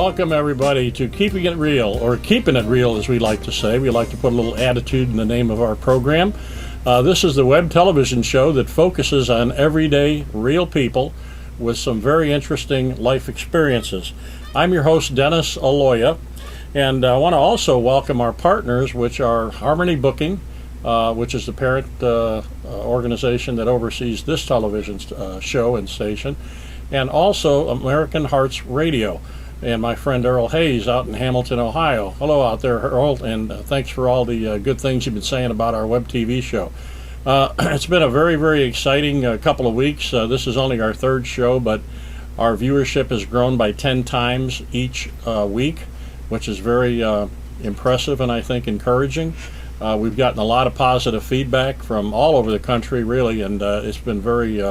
Welcome everybody to Keeping It Real, or Keeping It Real as we like to say. We like to put a little attitude in the name of our program. This is the web television show that focuses on everyday real people with some very interesting life experiences. I'm your host, Dennis Aloia, and I want to also welcome our partners, which are Harmony Booking, which is the parent organization that oversees this television show and station, and also American Hearts Radio, and my friend Earl Hayes out in Hamilton, Ohio. Hello out there, Earl, and thanks for all the good things you've been saying about our web TV show. It's been a very, very exciting couple of weeks. This is only our third show, but our viewership has grown by 10 times each week, which is very impressive and I think encouraging. We've gotten a lot of positive feedback from all over the country, really, and it's been very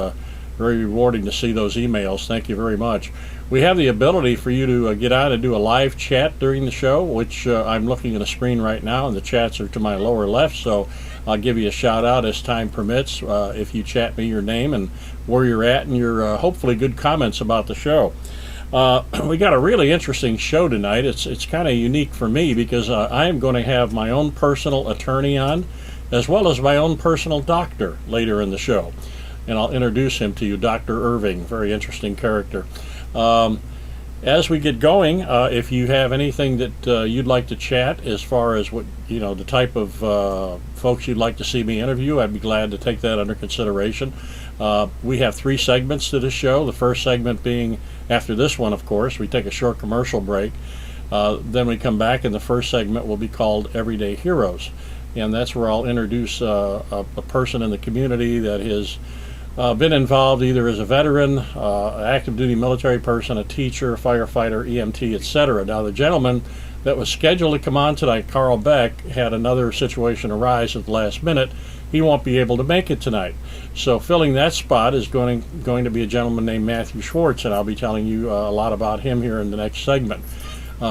rewarding to see those emails. Thank you very much. We have the ability for you to get on and do a live chat during the show, which I'm looking at a screen right now, and the chats are to my lower left, so I'll give you a shout out as time permits if you chat me your name and where you're at and your hopefully good comments about the show. We got a really interesting show tonight. It's kind of unique for me because I am going to have my own personal attorney on, as well as my own personal doctor later in the show. And I'll introduce him to you, Dr. Irving, very interesting character. As we get going, if you have anything that you'd like to chat as far as what the type of folks you'd like to see me interview, I'd be glad to take that under consideration. We have 3 segments to this show. The first segment being after this one, of course. We take a short commercial break. Then we come back, and the first segment will be called Everyday Heroes. And that's where I'll introduce a person in the community that has been involved either as a veteran, active duty military person, a teacher, firefighter, EMT, etc. Now, the gentleman that was scheduled to come on tonight, Carl Beck, had another situation arise at the last minute. He won't be able to make it tonight. So filling that spot is going to be a gentleman named Matthew Schwartz, and I'll be telling you a lot about him here in the next segment.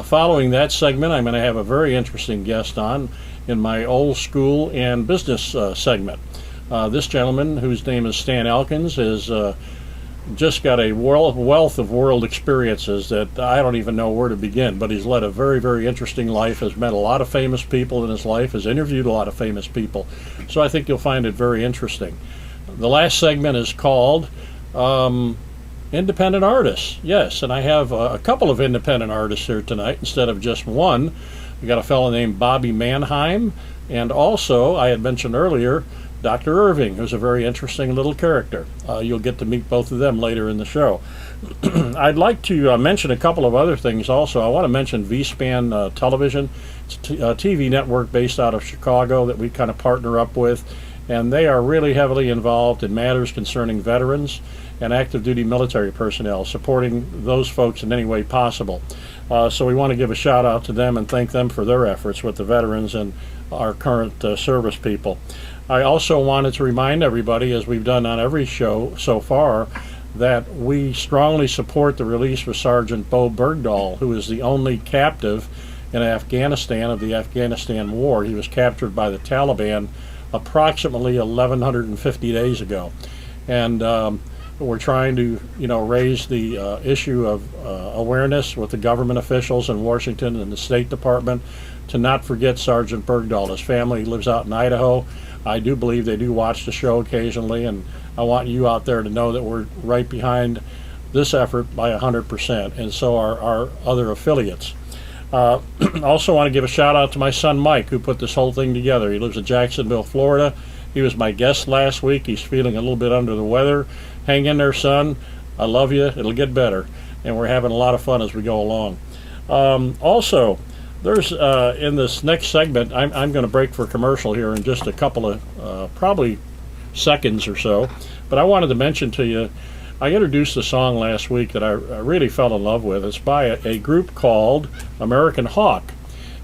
Following that segment, I'm going to have a very interesting guest on in my old school and business segment. This gentleman, whose name is Stan Elkins, has just got a wealth of world experiences that I don't even know where to begin, but he's led a very, very interesting life, has met a lot of famous people in his life, has interviewed a lot of famous people, so I think you'll find it very interesting. The last segment is called Independent Artists. Yes, and I have a couple of independent artists here tonight instead of just one. We got a fellow named Bobby Mannheim, and also, I had mentioned earlier, Dr. Irving, who's a very interesting little character. You'll get to meet both of them later in the show. I'd like to mention a couple of other things also. I want to mention V-Span Television. It's a TV network based out of Chicago that we kind of partner up with, and they are really heavily involved in matters concerning veterans and active duty military personnel, supporting those folks in any way possible. So we want to give a shout out to them and thank them for their efforts with the veterans and our current service people. I also wanted to remind everybody, as we've done on every show so far, that we strongly support the release of Sergeant Bo Bergdahl, who is the only captive in Afghanistan of the Afghanistan War. He was captured by the Taliban approximately 1,150 days ago. And we're trying to, raise the issue of awareness with the government officials in Washington and the State Department to not forget Sergeant Bergdahl. His family lives out in Idaho. I do believe they do watch the show occasionally, and I want you out there to know that we're right behind this effort by 100%, and so are our other affiliates. Also want to give a shout out to my son Mike, who put this whole thing together. He lives in Jacksonville, Florida. He was my guest last week. He's feeling a little bit under the weather. Hang in there, son. I love you. It'll get better, and we're having a lot of fun as we go along. Also, there's in this next segment, I'm going to break for commercial here in just a couple of probably seconds or so, but I wanted to mention to you, I introduced a song last week that I really fell in love with. It's by a group called American Hawk,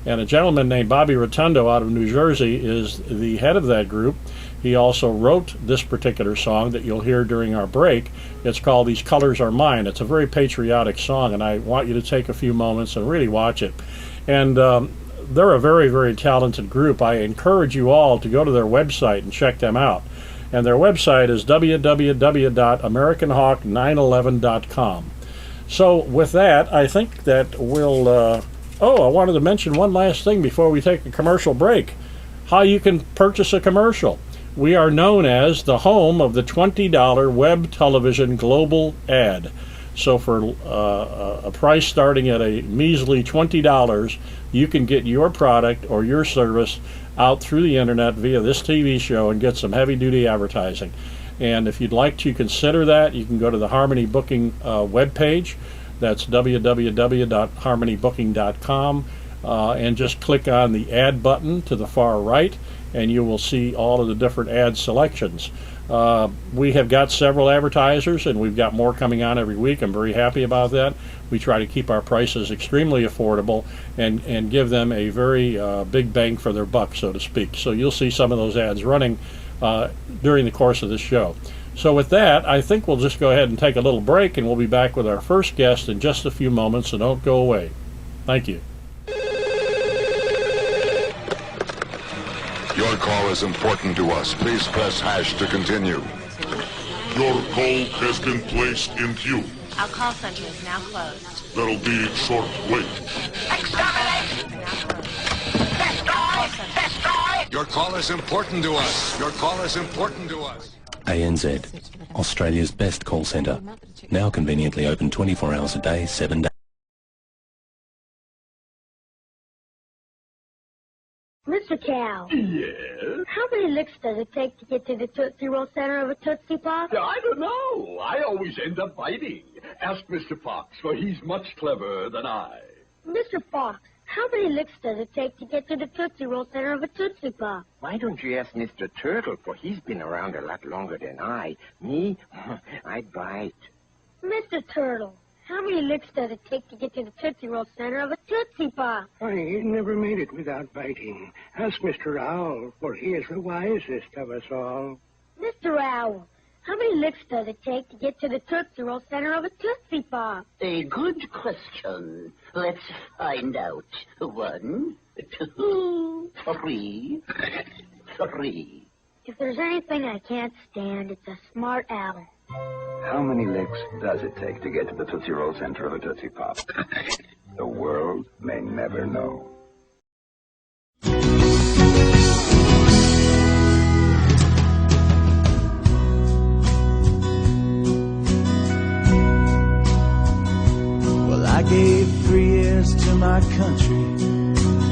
and a gentleman named Bobby Rotundo out of New Jersey is the head of that group. He also wrote this particular song that you'll hear during our break. It's called These Colors Are Mine. It's a very patriotic song, and I want you to take a few moments and really watch it. And they're a very, very talented group. I encourage you all to go to their website and check them out. And their website is www.americanhawk911.com. So with that, I think that we'll... I wanted to mention one last thing before we take a commercial break. How you can purchase a commercial. We are known as the home of the $20 web television global ad. So for a price starting at a measly $20, you can get your product or your service out through the internet via this TV show and get some heavy-duty advertising. And if you'd like to consider that, you can go to the Harmony Booking webpage. That's www.harmonybooking.com, and just click on the ad button to the far right, and you will see all of the different ad selections. We have got several advertisers, and we've got more coming on every week. I'm very happy about that. We try to keep our prices extremely affordable and give them a very big bang for their buck, so to speak. So you'll see some of those ads running during the course of this show. So with that, I think we'll just go ahead and take a little break, and we'll be back with our first guest in just a few moments, so don't go away. Thank you. Your call is important to us. Please press hash to continue. Your call has been placed in queue. Our call center is now closed. There'll be a short wait. Exterminate! Destroy! Your call is important to us. Your call is important to us. ANZ, Australia's best call centre. Now conveniently open 24 hours a day, 7 days. Mr. Cow. Yes? How many licks does it take to get to the Tootsie Roll center of a Tootsie Pop? I don't know. I always end up biting. Ask Mr. Fox, for he's much cleverer than I. Mr. Fox, how many licks does it take to get to the Tootsie Roll center of a Tootsie Pop? Why don't you ask Mr. Turtle, for he's been around a lot longer than I. Me, I bite. Mr. Turtle, how many licks does it take to get to the Tootsie Roll center of a Tootsie Pop? I never made it without biting. Ask Mr. Owl, for he is the wisest of us all. Mr. Owl, how many licks does it take to get to the Tootsie Roll center of a Tootsie Pop? A good question. Let's find out. 1, 2, 3, 3. If there's anything I can't stand, it's a smart owl. How many licks does it take to get to the Tootsie Roll center of a Tootsie Pop? The world may never know. Well, I gave 3 years to my country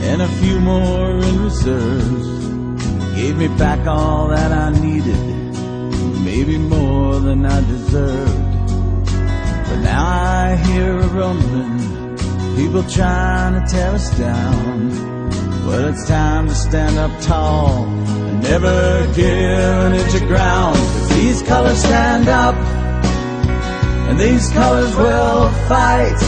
and a few more in reserves. Gave me back all that I needed, maybe more than I deserved. But now I hear a rumbling, people trying to tear us down. Well, it's time to stand up tall and never give an inch of ground. 'Cause these colors stand up, and these colors will fight.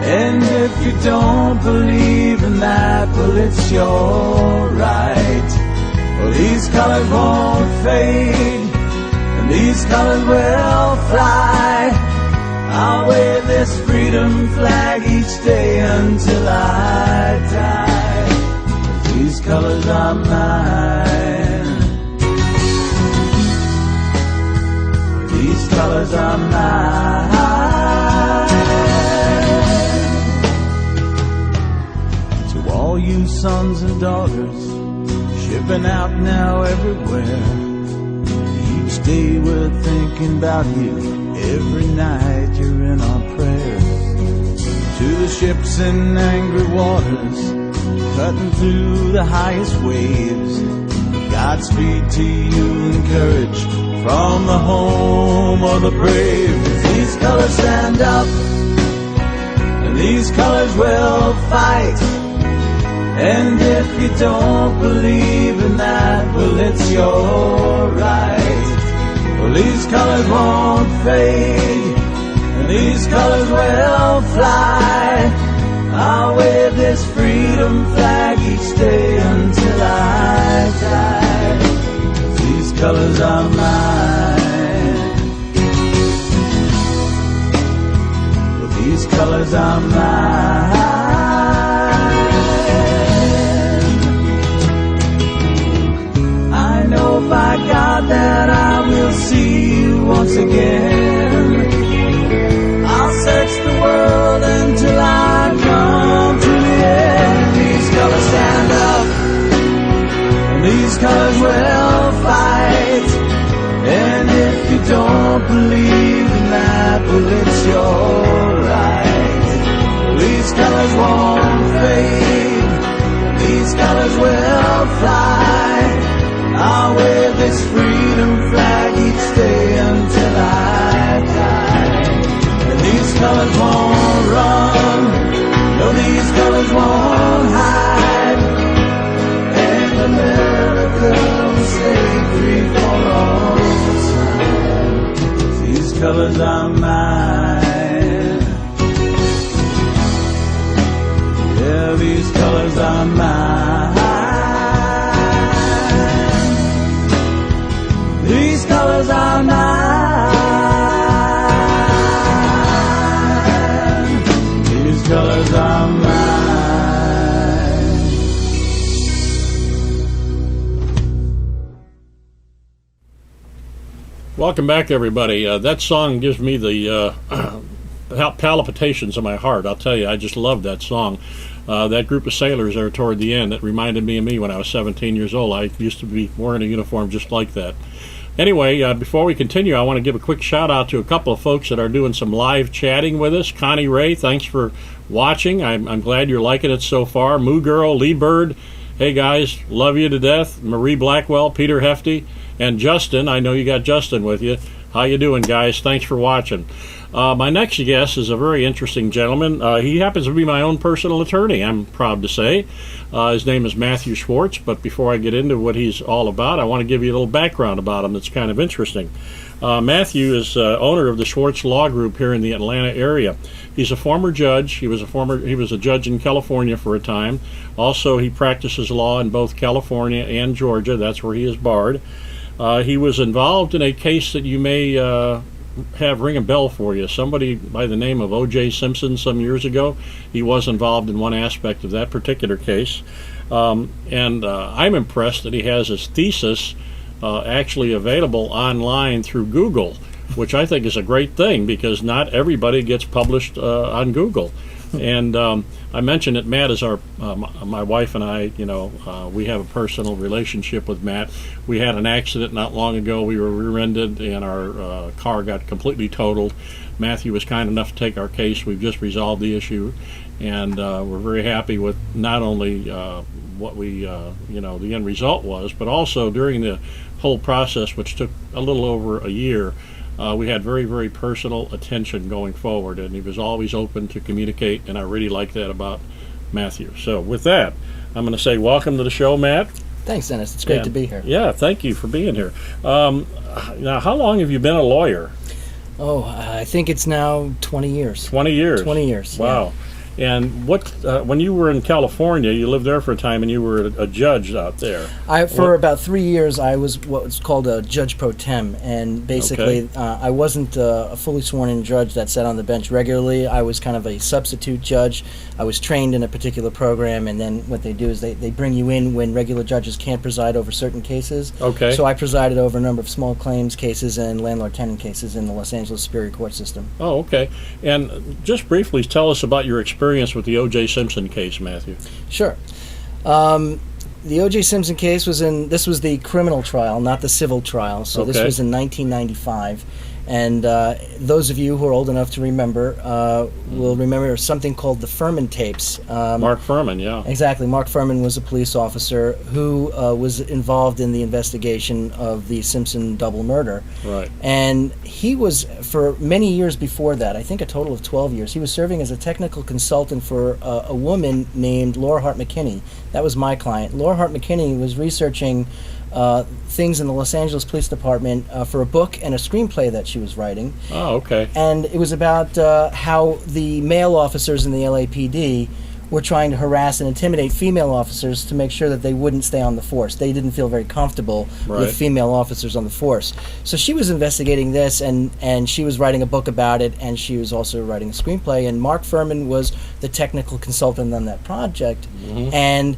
And if you don't believe in that, well, it's your right. Well, these colors won't fade, and these colors will fly. I'll wave this freedom flag each day until I die. 'Cause these colors are mine. These colors are mine. To all you sons and daughters shipping out now everywhere, each day we're thinking about you. Every night you're in our prayers. To the ships in angry waters, cutting through the highest waves, Godspeed to you and courage from the home of the brave. 'Cause these colors stand up, and these colors will fight. And if you don't believe in that, well, it's your right. Well, these colors won't fade, and these colors will fly. I'll wave this freedom flag each day until I die. 'Cause these colors are mine. Well, these colors are mine. By God that I will see you once again. I'll say well, it's your right. These colors won't fade, these colors will fly. I'll wear this freedom flag each day until I die. And these colors won't run, no, these colors won't hide. And America will stay free for all time. These colors are mine. Yeah, these colors are mine. These colors are mine. These colors are mine. Welcome back, everybody. That song gives me the palpitations in my heart. I'll tell you, I just love that song. That group of sailors there toward the end, that reminded me of me when I was 17 years old. I used to be wearing a uniform just like that. Anyway, before we continue, I want to give a quick shout out to a couple of folks that are doing some live chatting with us. Connie Ray, thanks for watching. I'm glad you're liking it so far. Moo Girl, Lee Bird, hey guys, love you to death. Marie Blackwell, Peter Hefty, and Justin. I know you got Justin with you. How you doing, guys? Thanks for watching. My next guest is a very interesting gentleman. He happens to be my own personal attorney, I'm proud to say. His name is Matthew Schwartz, but before I get into what he's all about, I want to give you a little background about him that's kind of interesting. Matthew is owner of the Schwartz Law Group here in the Atlanta area. He's a former judge. He was a judge in California for a time. Also, he practices law in both California and Georgia. That's where he is barred. He was involved in a case that you may have ring a bell for you. Somebody by the name of O.J. Simpson some years ago. He was involved in one aspect of that particular case. And I'm impressed that he has his thesis actually available online through Google, which I think is a great thing because not everybody gets published on Google. And I mentioned that Matt is my wife and I, we have a personal relationship with Matt. We had an accident not long ago. We were rear-ended and our car got completely totaled. Matthew was kind enough to take our case. We've just resolved the issue, and we're very happy with not only what we, the end result was, but also during the whole process, which took a little over a year, we had very, very personal attention going forward, and he was always open to communicate, and I really like that about Matthew. So with that, I'm going to say welcome to the show, Matt. Thanks, Dennis. It's great to be here. Yeah, thank you for being here. Now, how long have you been a lawyer? Oh, I think it's now 20 years. 20 years? 20 years, wow. Yeah. And when you were in California, you lived there for a time, and you were a judge out there. For about 3 years, I was what's called a judge pro tem, and basically, I wasn't a fully sworn-in judge that sat on the bench regularly. I was kind of a substitute judge. I was trained in a particular program, and then what they do is they bring you in when regular judges can't preside over certain cases. Okay. So I presided over a number of small claims cases and landlord-tenant cases in the Los Angeles Superior Court system. Oh, okay. And just briefly, tell us about your experience with the O.J. Simpson case, Matthew. Sure. The O.J. Simpson case was the criminal trial, not the civil trial. So this was in 1995. And those of you who are old enough to remember will remember something called the Furman tapes. Mark Furman, yeah. Exactly. Mark Furman was a police officer who was involved in the investigation of the Simpson double murder. Right. And he was, for many years before that, I think a total of 12 years, he was serving as a technical consultant for a woman named Laura Hart McKinney. That was my client. Laura Hart McKinney was researching things in the Los Angeles Police Department for a book and a screenplay that she was writing. Oh, okay. And it was about how the male officers in the LAPD were trying to harass and intimidate female officers to make sure that they wouldn't stay on the force. They didn't feel very comfortable with female officers on the force. So she was investigating this, and she was writing a book about it, and she was also writing a screenplay, and Mark Furman was the technical consultant on that project. Mm-hmm. And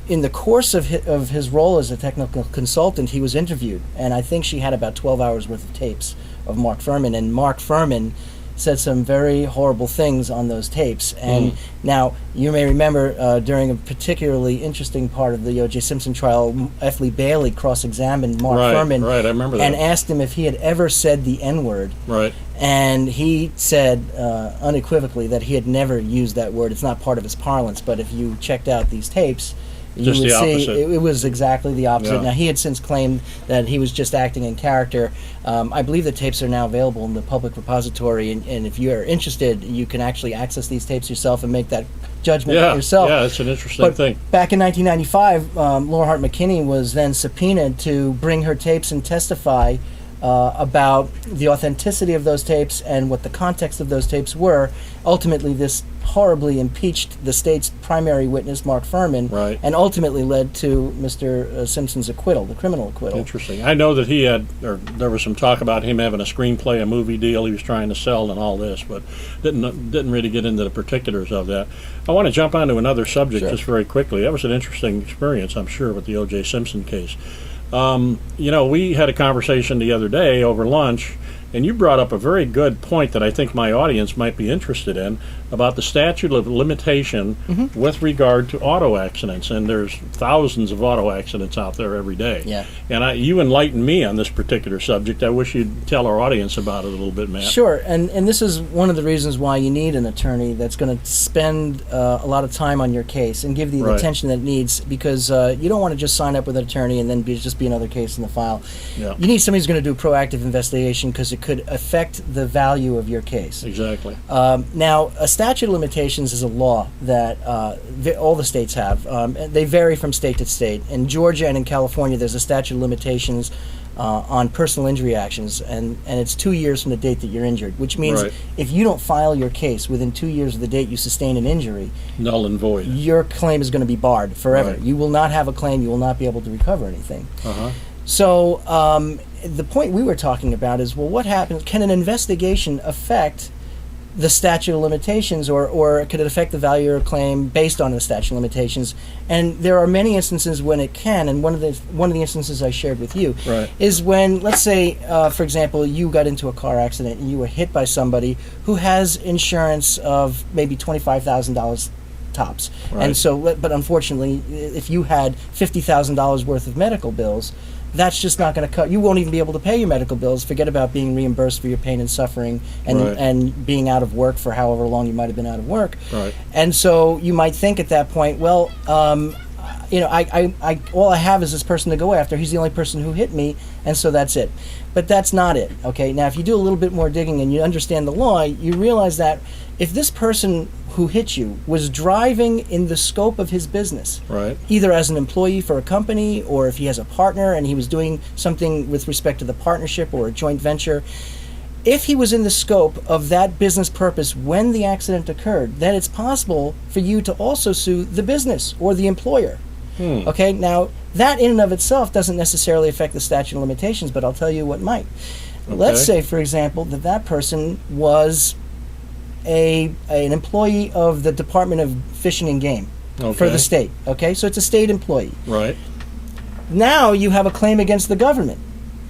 in the course of his role as a technical consultant, he was interviewed, and I think she had about 12 hours worth of tapes of Mark Furman, and Mark Furman said some very horrible things on those tapes. And now, you may remember during a particularly interesting part of the O.J. Simpson trial, F. Lee Bailey cross-examined Mark Furman. Right, I remember that. And asked him if he had ever said the N-word. Right. And he said unequivocally that he had never used that word. It's not part of his parlance, but if you checked out these tapes, you would see it was exactly the opposite. Yeah. Now, he had since claimed that he was just acting in character. I believe the tapes are now available in the public repository, and if you are interested, you can actually access these tapes yourself and make that judgment yourself. Yeah, it's an interesting thing. Back in 1995, Laura Hart McKinney was then subpoenaed to bring her tapes and testify about the authenticity of those tapes and what the context of those tapes were. Ultimately, this horribly impeached the state's primary witness, Mark Furman, and ultimately led to Mr. Simpson's acquittal, the criminal acquittal. Interesting. I know that there was some talk about him having a screenplay, a movie deal he was trying to sell and all this, but didn't really get into the particulars of that. I want to jump onto another subject just very quickly. That was an interesting experience, I'm sure, with the O.J. Simpson case. We had a conversation the other day over lunch, and you brought up a very good point that I think my audience might be interested in about the statute of limitation with regard to auto accidents. And there's thousands of auto accidents out there every day. Yeah. And you enlightened me on this particular subject. I wish you'd tell our audience about it a little bit, Matt. Sure, and this is one of the reasons why you need an attorney that's going to spend a lot of time on your case and give you the attention that it needs, because you don't want to just sign up with an attorney and then just be another case in the file. Yeah. You need somebody who's going to do proactive investigation, because it could affect the value of your case. Exactly. Now, a statute of limitations is a law that all the states have. They vary from state to state. In Georgia and in California, there's a statute of limitations on personal injury actions, and it's 2 years from the date that you're injured, which means if you don't file your case within 2 years of the date you sustain an injury, null and void, your claim is going to be barred forever. You will not have a claim. You will not be able to recover anything. So the point we were talking about is, well, what happens? Can an investigation affect the statute of limitations, or could it affect the value of a claim based on the statute of limitations? And there are many instances when it can, and one of the instances I shared with you is when, let's say, for example, you got into a car accident and you were hit by somebody who has insurance of maybe $25,000 tops. And so, but unfortunately, if you had $50,000 worth of medical bills, that's just not going to cut. You won't even be able to pay your medical bills. Forget about being reimbursed for your pain and suffering and being out of work for however long you might have been out of work. And so you might think at that point, well, I all I have is this person to go after. He's the only person who hit me, and so that's it. But that's not it. Okay. Now, if you do a little bit more digging and you understand the law, you realize that if this person who hit you was driving in the scope of his business, either as an employee for a company, or if he has a partner and he was doing something with respect to the partnership or a joint venture, if he was in the scope of that business purpose when the accident occurred, then it's possible for you to also sue the business or the employer. Okay, now that in and of itself doesn't necessarily affect the statute of limitations, but I'll tell you what might. Let's say, for example, that person was an employee of the Department of Fishing and Game for the state. Okay, so it's a state employee. Now you have a claim against the government.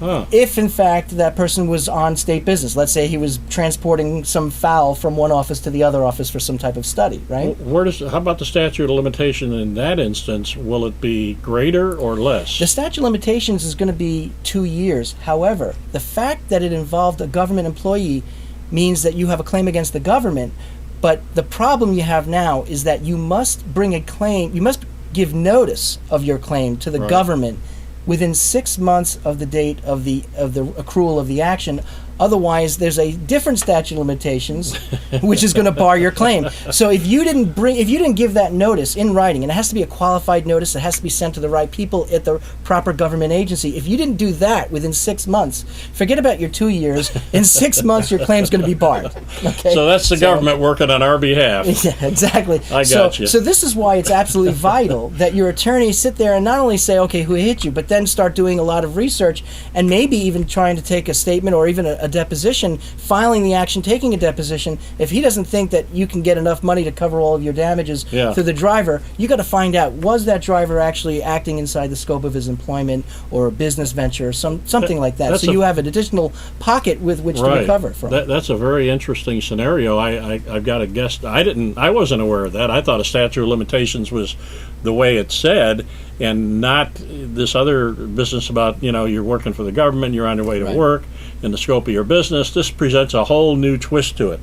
If, in fact, that person was on state business. Let's say he was transporting some fowl from one office to the other office for some type of study, right? How about the statute of limitation in that instance? Will it be greater or less? The statute of limitations is going to be 2 years. However, the fact that it involved a government employee means that you have a claim against the government, but the problem you have now is that you must bring a claim, you must give notice of your claim to the government within 6 months of the date of the accrual of the action. Otherwise, there's a different statute of limitations, which is going to bar your claim. So if you didn't give that notice in writing, and it has to be a qualified notice, it has to be sent to the right people at the proper government agency. If you didn't do that within 6 months, forget about your 2 years. In 6 months, your claim's going to be barred. Okay? So that's the government working on our behalf. Yeah, exactly. I got you. So this is why it's absolutely vital that your attorney sit there and not only say, okay, who hit you, but then start doing a lot of research and maybe even trying to take a statement or even a deposition, filing the action, taking a deposition. If he doesn't think that you can get enough money to cover all of your damages through the driver, you got to find out, was that driver actually acting inside the scope of his employment or a business venture or something like that. So you have an additional pocket with which to recover from. That's a very interesting scenario. I've got a guess. I wasn't aware of that. I thought a statute of limitations was the way it said, and not this other business about, you're working for the government, you're on your way to work, in the scope of your business. This presents a whole new twist to it.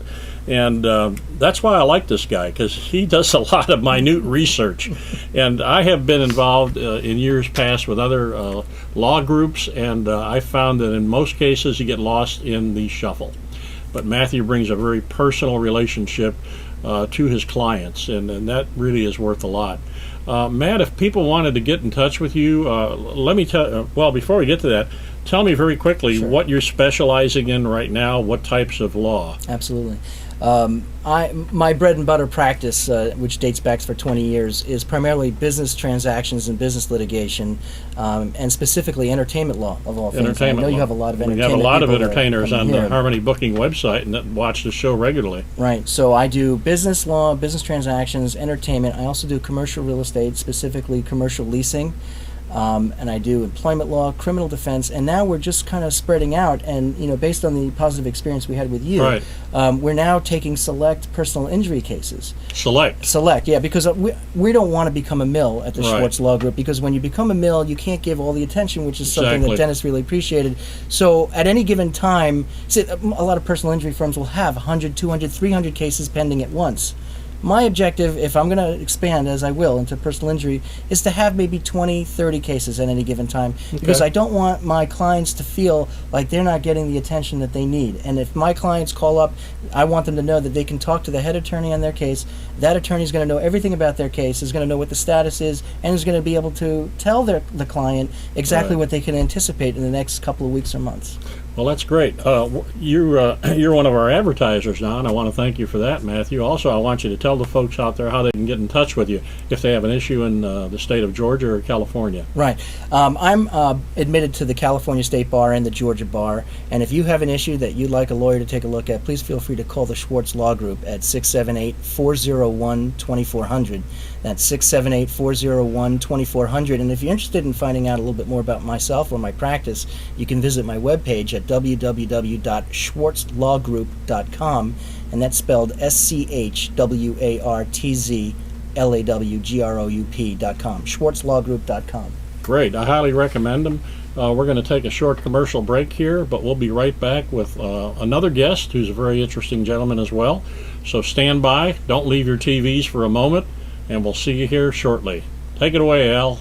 And that's why I like this guy, because he does a lot of minute research. And I have been involved in years past with other law groups, and I found that in most cases you get lost in the shuffle. But Matthew brings a very personal relationship to his clients, and that really is worth a lot. Matt, if people wanted to get in touch with you, let me tell. Well, before we get to that, tell me very quickly what you're specializing in right now. What types of law? Absolutely. My bread and butter practice, which dates back for 20 years, is primarily business transactions and business litigation, and specifically entertainment law of all things. Entertainment I know law. you have a lot of entertainment. We have a lot of people entertainers on the here. Harmony Booking website and that watch the show regularly. Right. So I do business law, business transactions, entertainment. I also do commercial real estate, specifically commercial leasing. And I do employment law, criminal defense, and now we're just kind of spreading out. And based on the positive experience we had with you, we're now taking select personal injury cases. Select, yeah, because we don't want to become a mill at the Schwartz Law Group, because when you become a mill, you can't give all the attention, which is something that Dennis really appreciated. So at any given time, a lot of personal injury firms will have 100, 200, 300 cases pending at once. My objective, if I'm going to expand, as I will, into personal injury, is to have maybe 20, 30 cases at any given time, because I don't want my clients to feel like they're not getting the attention that they need. And if my clients call up, I want them to know that they can talk to the head attorney on their case. That attorney is going to know everything about their case, is going to know what the status is, and is going to be able to tell the client exactly what they can anticipate in the next couple of weeks or months. Well, that's great. You're one of our advertisers now, and I want to thank you for that, Matthew. Also, I want you to tell the folks out there how they can get in touch with you if they have an issue in the state of Georgia or California. Right. I'm admitted to the California State Bar and the Georgia Bar, and if you have an issue that you'd like a lawyer to take a look at, please feel free to call the Schwartz Law Group at 678-401-2400. That's 678-401-2400. And if you're interested in finding out a little bit more about myself or my practice, you can visit my webpage at www.schwartzlawgroup.com, and that's spelled SCHWARTZLAWGROUP.com, schwartzlawgroup.com. Great. I highly recommend them. We're going to take a short commercial break here, but we'll be right back with another guest who's a very interesting gentleman as well. So stand by. Don't leave your TVs for a moment, and we'll see you here shortly. Take it away, Al.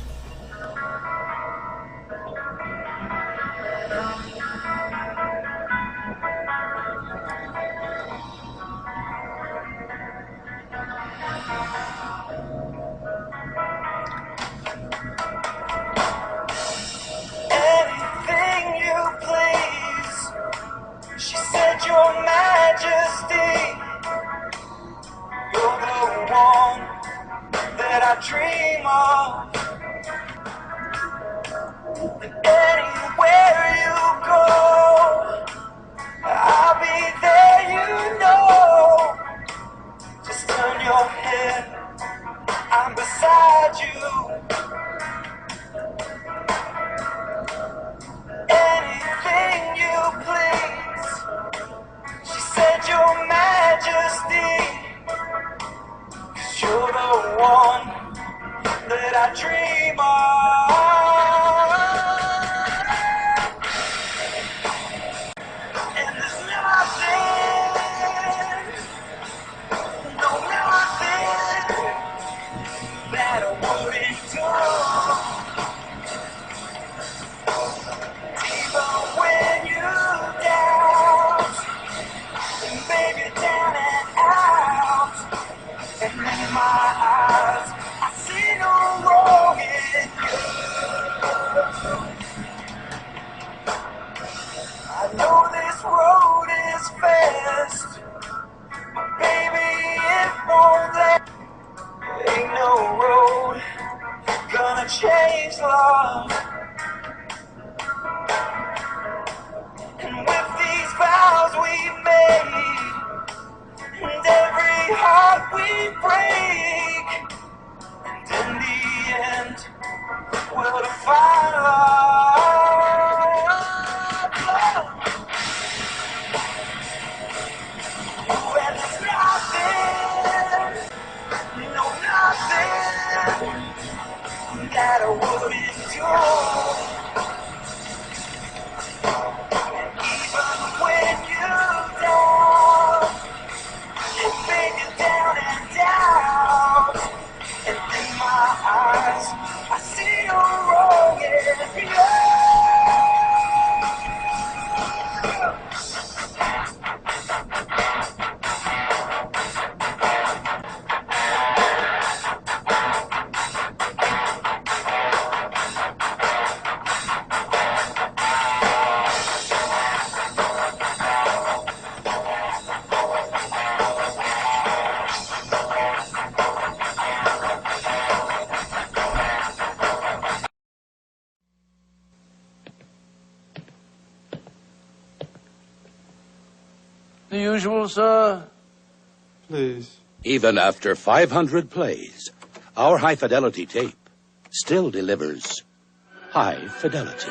In my eyes, I see no wrong in you. The usual, sir. Please. Even after 500 plays, our high-fidelity tape still delivers high fidelity.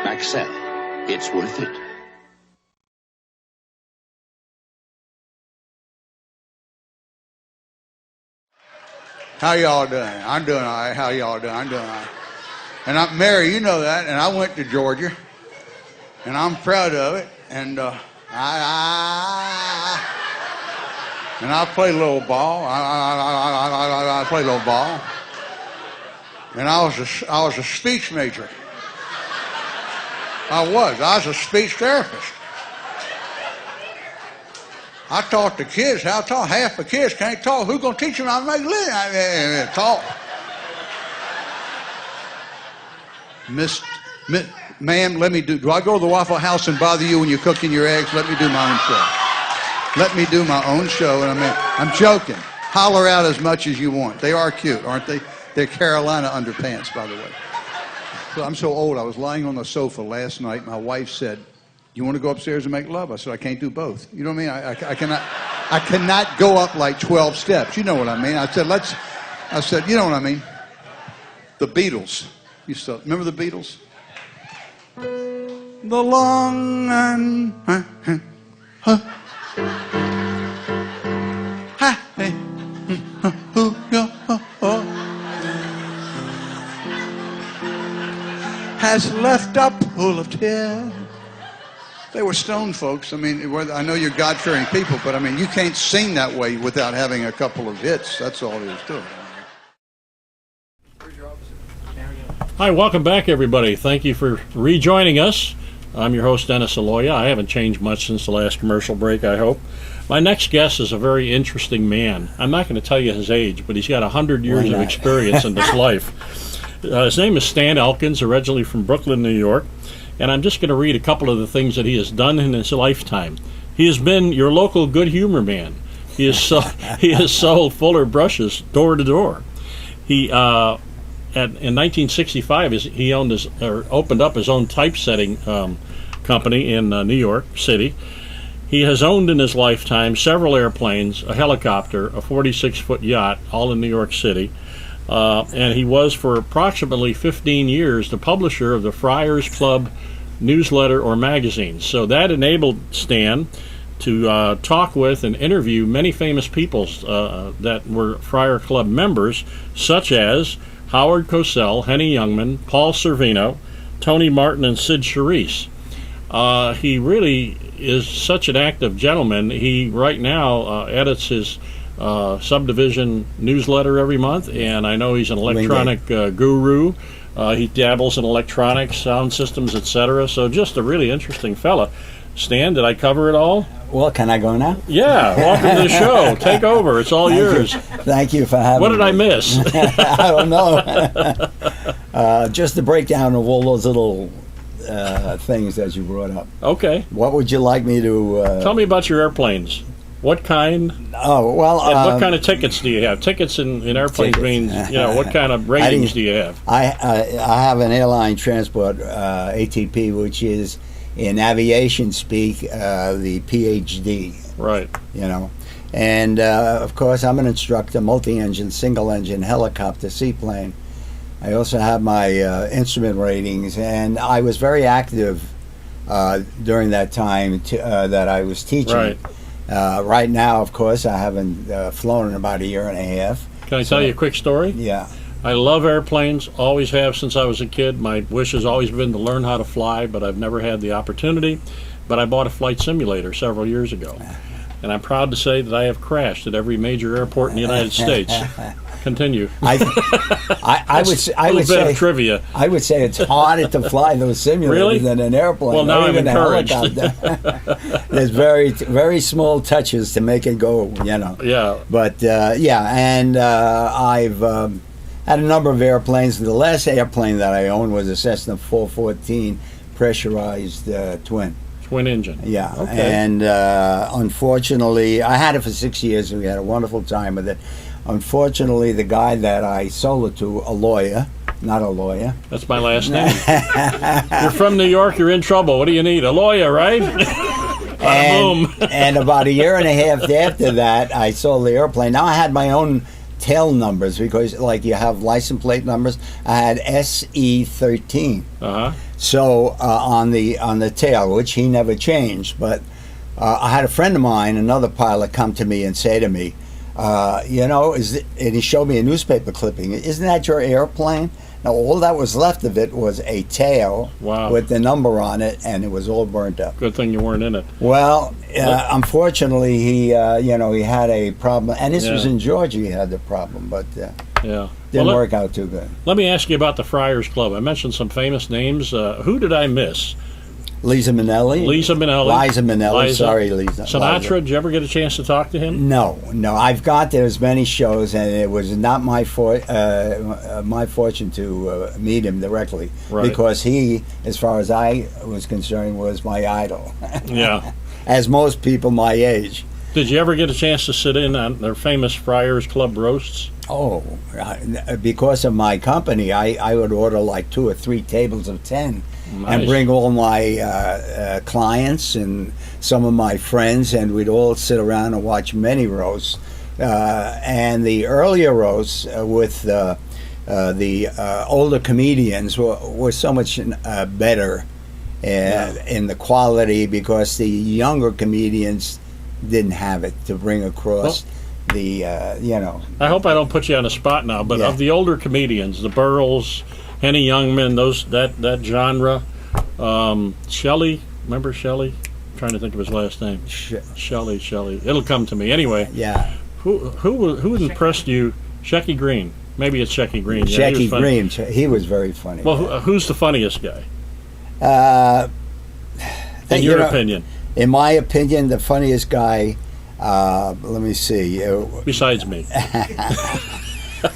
Maxell, it's worth it. How y'all doing? I'm doing all right. How y'all doing? I'm doing all right. And I'm Mary, you know that. And I went to Georgia, and I'm proud of it. And I play a little ball. I play a little ball. And I was a speech major. I was a speech therapist. I taught the kids how to talk. Half the kids can't talk. Who's going to teach them how to make a living? Talk. Ma'am, do I go to the Waffle House and bother you when you're cooking your eggs? Let me do my own show. Let me do my own show. And I'm joking. Holler out as much as you want. They are cute, aren't they? They're Carolina underpants, by the way. So I'm so old. I was lying on the sofa last night. My wife said, "You want to go upstairs and make love?" I said, "I can't do both." You know what I mean? I cannot go up like 12 steps. You know what I mean? I said, you know what I mean? The Beatles. Remember the Beatles? The long and has left a pool of tears. They were stone folks. I mean, I know you're God-fearing people, but I mean, you can't sing that way without having a couple of hits. That's all there is to it. Hi, welcome back, everybody. Thank you for rejoining us. I'm your host, Dennis Aloia. I haven't changed much since the last commercial break, I hope. My next guest is a very interesting man. I'm not going to tell you his age, but he's got 100 years of experience in this life. His name is Stan Elkins, originally from Brooklyn, New York. And I'm just going to read a couple of the things that he has done in his lifetime. He has been your local good humor man. He has sold Fuller brushes door to door. In 1965, he opened up his own typesetting company in New York City. He has owned in his lifetime several airplanes, a helicopter, a 46-foot yacht, all in New York City. And he was for approximately 15 years the publisher of the Friars Club newsletter or magazine. So that enabled Stan to talk with and interview many famous people that were Friar Club members, such as Howard Cosell, Henny Youngman, Paul Servino, Tony Martin, and Sid Charisse. He really is such an active gentleman. He right now edits his subdivision newsletter every month, and I know he's an electronic guru. He dabbles in electronics, sound systems, etc. So just a really interesting fella. Stan, did I cover it all? Well, can I go now? Yeah, welcome to the show. Take over. It's all yours. Thank you for having me. What did I miss? I don't know. Just the breakdown of all those little things that you brought up. Okay. What would you like me to... Tell me about your airplanes. What kind? Oh, well... and what kind of tickets do you have? Tickets in airplanes means, what kind of ratings do you have? I have an airline transport, ATP, which is, in aviation speak, the PhD. Right. And, of course, I'm an instructor, multi-engine, single-engine, helicopter, seaplane. I also have my instrument ratings, and I was very active during that time that I was teaching. Right. Right now, of course, I haven't flown in about a year and a half. Can I tell you a quick story? Yeah. I love airplanes, always have since I was a kid. My wish has always been to learn how to fly, but I've never had the opportunity. But I bought a flight simulator several years ago. And I'm proud to say that I have crashed at every major airport in the United States. Continue. I would say trivia. I would say it's harder to fly those simulators than an airplane. Well, now I'm even encouraged. A helicopter. There's very, very small touches to make it go. Yeah. But and I've had a number of airplanes. The last airplane that I owned was a Cessna 414 pressurized twin. Twin engine. Yeah. Okay. And unfortunately, I had it for 6 years, and we had a wonderful time with it. Unfortunately, the guy that I sold it to, Aloia, not Aloia. That's my last name. You're from New York, you're in trouble. What do you need? Aloia, right? Boom. And about a year and a half after that, I sold the airplane. Now I had my own tail numbers, because like you have license plate numbers. I had SE13. So on the tail, which he never changed. But I had a friend of mine, another pilot, come to me and say to me, and he showed me a newspaper clipping. Isn't that your airplane? Now, all that was left of it was a tail with the number on it, and it was all burnt up. Good thing you weren't in it. Well, unfortunately, he had a problem, and this was in Georgia. He had the problem, but didn't work out too good. Let me ask you about the Friars Club. I mentioned some famous names. Who did I miss? Liza Minnelli. Liza Minnelli. Sorry, Liza. Sinatra. Did you ever get a chance to talk to him? No. I've gone to as many shows, and it was not my fortune to meet him directly, because he, as far as I was concerned, was my idol. Yeah. As most people my age. Did you ever get a chance to sit in on their famous Friars Club roasts? Oh, because of my company, I would order like 2 or 3 tables of 10. Nice. And bring all my clients and some of my friends, and we'd all sit around and watch many roasts. And the earlier roasts with the older comedians were so much better in the quality, because the younger comedians didn't have it to bring across. I hope I don't put you on the spot now, but of the older comedians, the Burls, Henny Youngman, that genre, Shelley, remember Shelley? I'm trying to think of his last name. Shelley. It'll come to me anyway. Yeah. Who impressed you? Shecky Green. Maybe it's Shecky Green. Shecky Green. He was very funny. Well, who's the funniest guy? In your opinion? In my opinion, the funniest guy. Let me see. Besides me.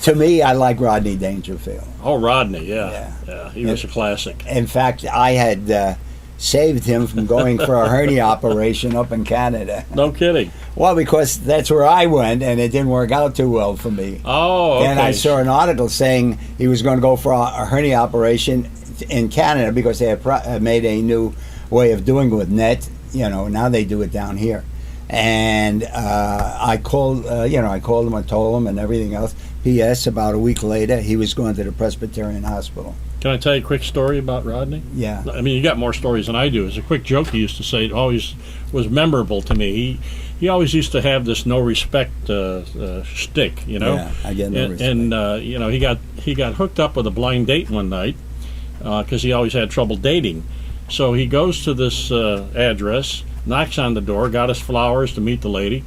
To me, I like Rodney Dangerfield. Oh, Rodney, yeah. He was a classic. In fact, I had saved him from going for a hernia operation up in Canada. No kidding. Well, because that's where I went, and it didn't work out too well for me. Oh, okay. And I saw an article saying he was going to go for a hernia operation in Canada, because they had made a new way of doing it with net. Now they do it down here. And I called him, I told him, and everything else. P.S. About a week later, he was going to the Presbyterian Hospital. Can I tell you a quick story about Rodney? Yeah. I mean, you got more stories than I do. It's a quick joke he used to say. It always was memorable to me. He always used to have this no respect shtick, Yeah, I get no respect. And he got hooked up with a blind date one night because he always had trouble dating. So he goes to this address, knocks on the door, got his flowers to meet the lady.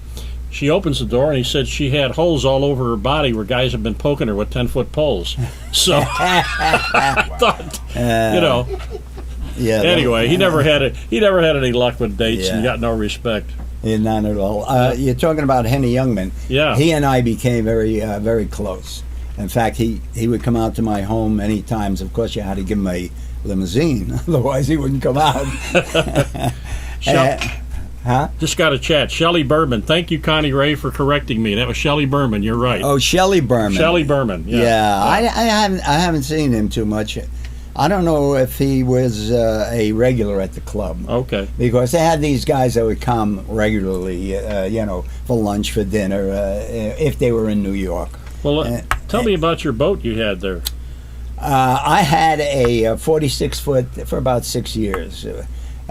She opens the door, and he said she had holes all over her body where guys have been poking her with 10-foot poles. So I thought, Yeah. Anyway, he never had any luck with dates, and got no respect. Yeah, none at all. You're talking about Henny Youngman. Yeah. He and I became very, very close. In fact, he would come out to my home many times. Of course, you had to give him a limousine, otherwise he wouldn't come out. Just got a chat. Shelley Berman. Thank you, Connie Ray, for correcting me. That was Shelley Berman. You're right. Oh, Shelley Berman. Shelley Berman. Yeah. I haven't seen him too much. I don't know if he was a regular at the club. Okay. Because they had these guys that would come regularly, for lunch, for dinner, if they were in New York. Well, tell me about your boat you had there. I had a 46-foot for about 6 years.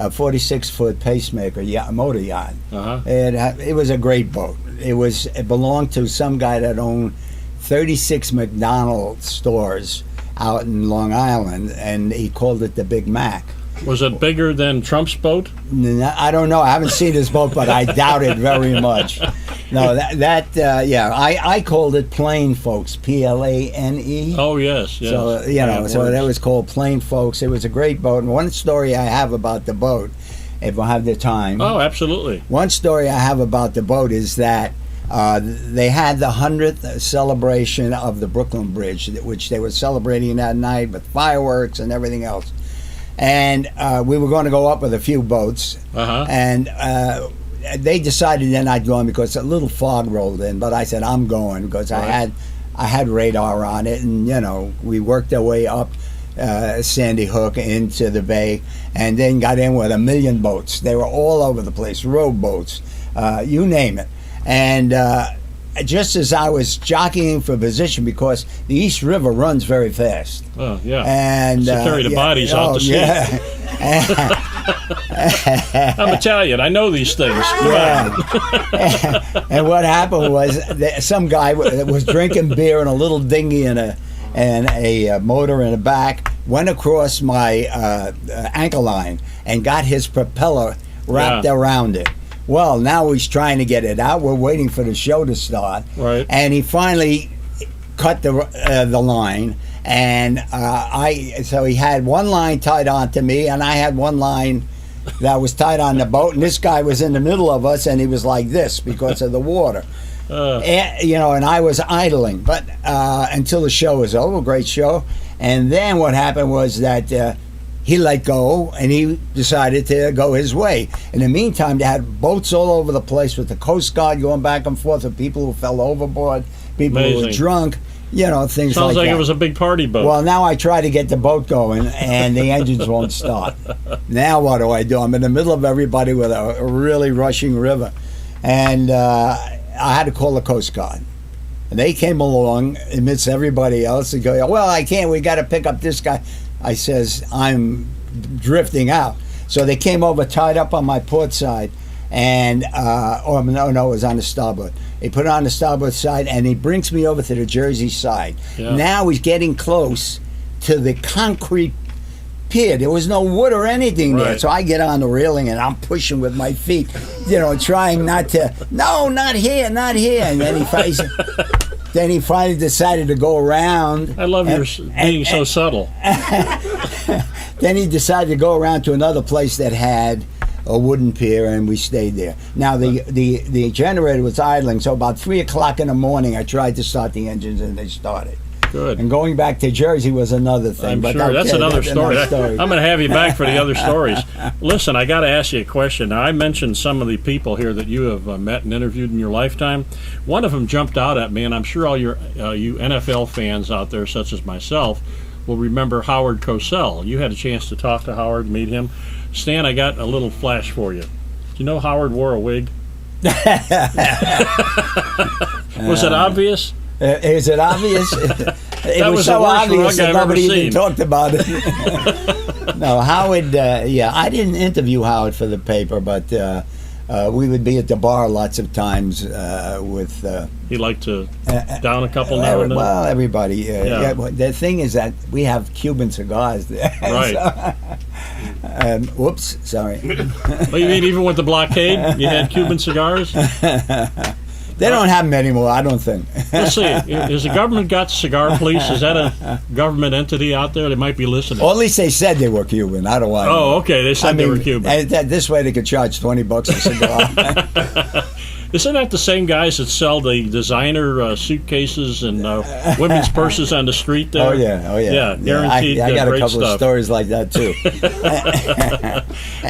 A 46-foot pacemaker motor yacht. It was a great boat. It belonged to some guy that owned 36 McDonald's stores out in Long Island, and he called it the Big Mac. Was it bigger than Trump's boat? I don't know. I haven't seen his boat, but I doubt it very much. No, I called it Plain Folks, Plane. Oh, yes. So, so that was called Plain Folks. It was a great boat. And one story I have about the boat, if I have the time. Oh, absolutely. One story I have about the boat is that they had the 100th celebration of the Brooklyn Bridge, which they were celebrating that night with fireworks and everything else. and we were going to go up with a few boats, and they decided they're not going because a little fog rolled in. But I said I'm going because I had radar on it, and we worked our way up Sandy Hook into the bay, and then got in with 1 million boats. They were all over the place, rowboats, you name it, and. Just as I was jockeying for position, because the East River runs very fast. Oh, yeah. And to carry the bodies out to sea. Yeah. I'm Italian. I know these things. And what happened was that some guy was drinking beer in a little dinghy and a motor in the back, went across my anchor line and got his propeller wrapped around it. Well, now he's trying to get it out. We're waiting for the show to start. Right. And he finally cut the line, and so he had one line tied onto me, and I had one line that was tied on the boat, and this guy was in the middle of us, and he was like this because of the water. And I was idling, but until the show was over, great show. And then what happened was that he let go, and he decided to go his way. In the meantime, they had boats all over the place with the Coast Guard going back and forth with people who fell overboard, people who were drunk, things like that. Sounds like it was a big party boat. Well, now I try to get the boat going, and the engines won't start. Now what do? I'm in the middle of everybody with a really rushing river. And I had to call the Coast Guard. And they came along amidst everybody else and go, well, I can't, we got to pick up this guy. I says, I'm drifting out. So they came over, tied up on my port side, and, it was on the starboard. He put it on the starboard side, and he brings me over to the Jersey side. Yeah. Now he's getting close to the concrete pier. There was no wood or anything there. So I get on the railing, and I'm pushing with my feet, trying not to, no, not here, not here. And then he finally decided to go around. I love your being so subtle. Then he decided to go around to another place that had a wooden pier, and we stayed there. Now, the generator was idling, so about 3 o'clock in the morning, I tried to start the engines, and they started. Good. And going back to Jersey was another thing. I'm but sure. That's another story. I'm going to have you back for the other stories. Listen, I got to ask you a question. Now, I mentioned some of the people here that you have met and interviewed in your lifetime. One of them jumped out at me, and I'm sure all you NFL fans out there, such as myself, will remember Howard Cosell. You had a chance to talk to Howard, meet him. Stan, I got a little flash for you. Do you know Howard wore a wig? Was it obvious? Is it obvious? It was so obvious that nobody even talked about it. No, Howard, I didn't interview Howard for the paper, but we would be at the bar lots of times with... He liked to down a couple now and then? Well, everybody. The thing is that we have Cuban cigars there. Right. Whoops, sorry. Well, you mean even with the blockade, you had Cuban cigars? They don't have them anymore, I don't think. Let's see. Has the government got cigar police? Is that a government entity out there? They might be listening. Well, at least they said they were Cuban. I don't want. Oh, okay. They said they were Cuban. This way they could charge $20 a cigar. Isn't that the same guys that sell the designer suitcases and women's purses on the street there? Oh, yeah. Yeah, guaranteed. I got a couple stuff. of stories like that, too.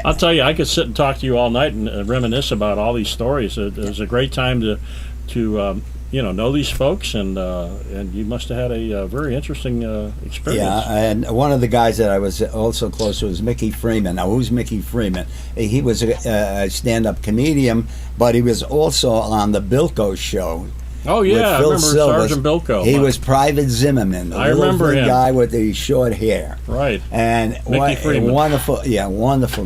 I'll tell you, I could sit and talk to you all night and reminisce about all these stories. It was a great time to know these folks, and you must have had a very interesting experience. Yeah, and one of the guys that I was also close to was Mickey Freeman. Now, who's Mickey Freeman? He was a stand-up comedian, but he was also on the Bilko show. Oh, yeah, I remember Silvers. Sergeant Bilko. He was Private Zimmerman, I remember him. Guy with the short hair. Right. And Mickey Freeman. Wonderful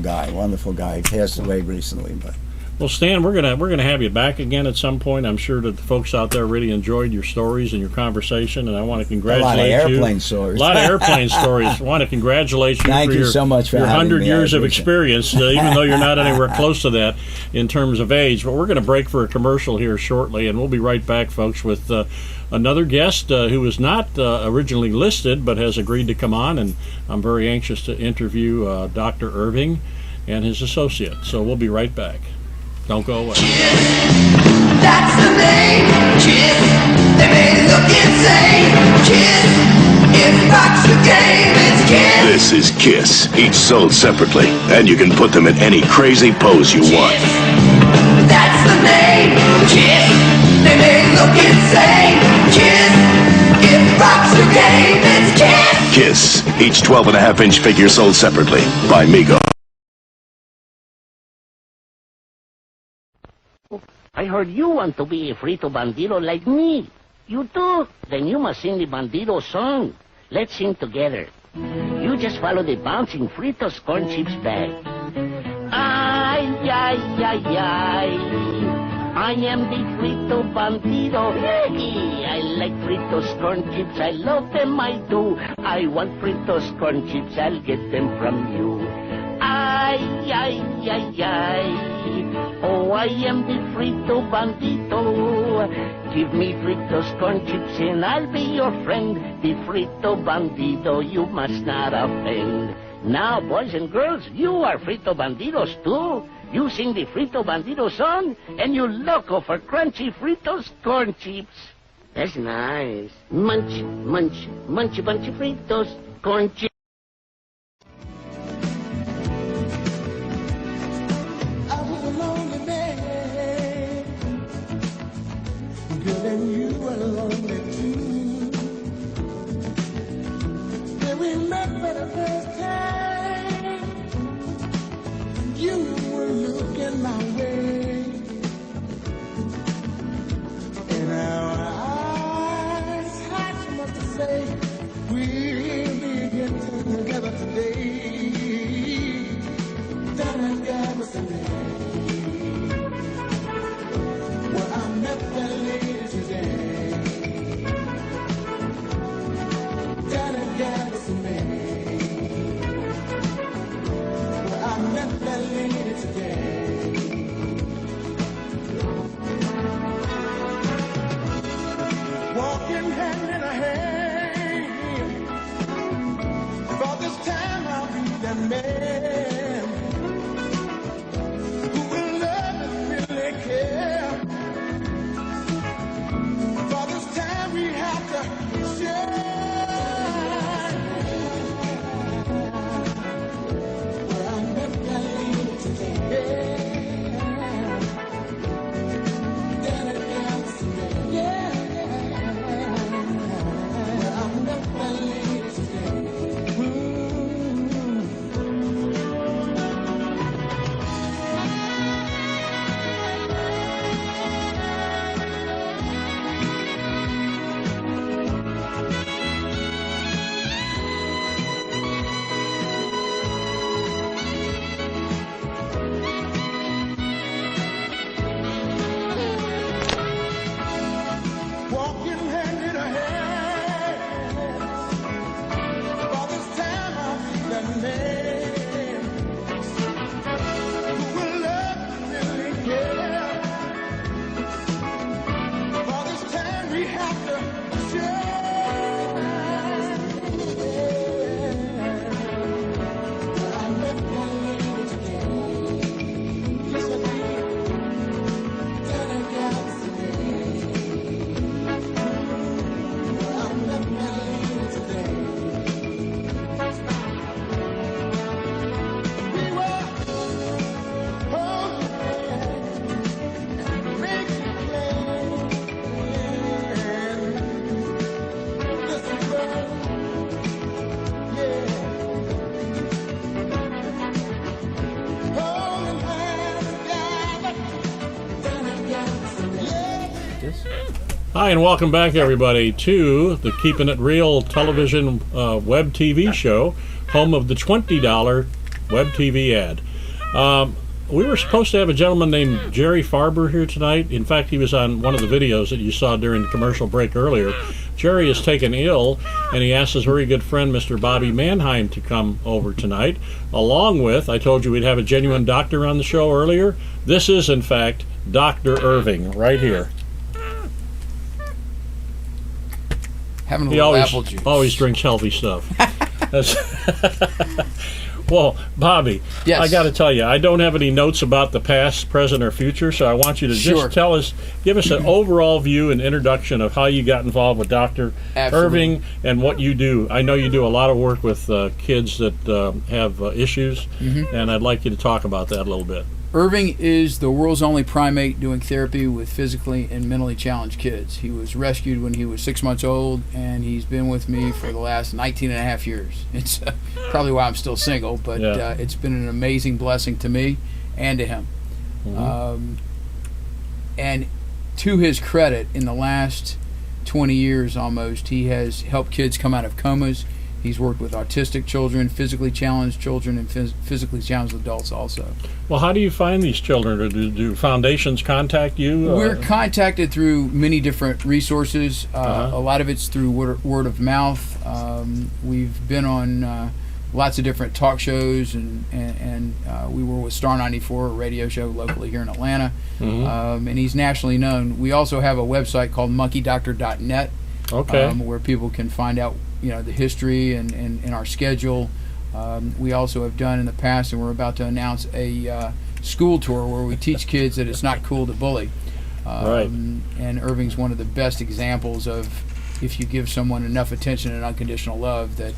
guy. He passed away recently, but... Well, Stan, we're gonna have you back again at some point. I'm sure that the folks out there really enjoyed your stories and your conversation, and I want to congratulate you. A lot of airplane stories. A lot of airplane stories. I want to congratulate you Thank for you so much for your having 100 me. years of experience, even though you're not anywhere close to that in terms of age. But we're going to break for a commercial here shortly, and we'll be right back, folks, with another guest who was not originally listed but has agreed to come on, and I'm very anxious to interview Dr. Irving and his associate. So we'll be right back. Don't go away. That's the name, Kiss. They may look insane, Kiss. If rock's the game, it's Kiss. This is Kiss, each sold separately, and you can put them in any crazy pose you want. That's the name, Kiss. They may look insane. Kiss, it rocks your game. It's Kiss. Kiss, each 12.5-inch figure sold separately by Mego. I heard you want to be a frito bandido like me. You do? Then you must sing the bandido song. Let's sing together. You just follow the bouncing Fritos corn chips bag. Ay, ay, ay, ay. I am the frito bandido. I like Fritos corn chips. I love them, I do. I want Fritos corn chips. I'll get them from you. Ay, ay, ay, ay. Oh, I am the frito bandito. Give me Fritos corn chips and I'll be your friend. The frito bandido, you must not offend. Now, boys and girls, you are frito bandidos too. You sing the frito bandido song and you loco for crunchy Fritos corn chips. That's nice. Munch, munch, munchy bunchy Fritos corn chips. Hi, and welcome back, everybody, to the Keepin' It Real television web TV show, home of the $20 web TV ad. We were supposed to have a gentleman named Jerry Farber here tonight. In fact, he was on one of the videos that you saw during the commercial break earlier. Jerry is taken ill, and he asked his very good friend, Mr. Bobby Mannheim, to come over tonight, along with, I told you we'd have a genuine doctor on the show earlier. This is, in fact, Dr. Irving, right here. Having a little apple juice. Always drinks healthy stuff. Well, Bobby, Yes. I got to tell you, I don't have any notes about the past, present, or future, so I want you to Sure. just give us an overall view and introduction of how you got involved with Dr. Absolutely. Irving and what you do. I know you do a lot of work with kids that have issues, and I'd like you to talk about that a little bit. Irving is the world's only primate doing therapy with physically and mentally challenged kids. He was rescued when he was 6 months old, and he's been with me for the last 19 and a half years. It's probably why I'm still single, but it's been an amazing blessing to me and to him. And to his credit, in the last 20 years almost, he has helped kids come out of comas. He's worked with autistic children, physically challenged children, and physically challenged adults also. Well, how do you find these children? Or do foundations contact you? We're contacted through many different resources. A lot of it's through word of mouth. We've been on lots of different talk shows, and we were with Star 94, a radio show locally here in Atlanta. And he's nationally known. We also have a website called monkeydoctor.net, where people can find out the history and our schedule. We also have done in the past, and we're about to announce a school tour where we teach kids that it's not cool to bully. And Irving's one of the best examples of if you give someone enough attention and unconditional love that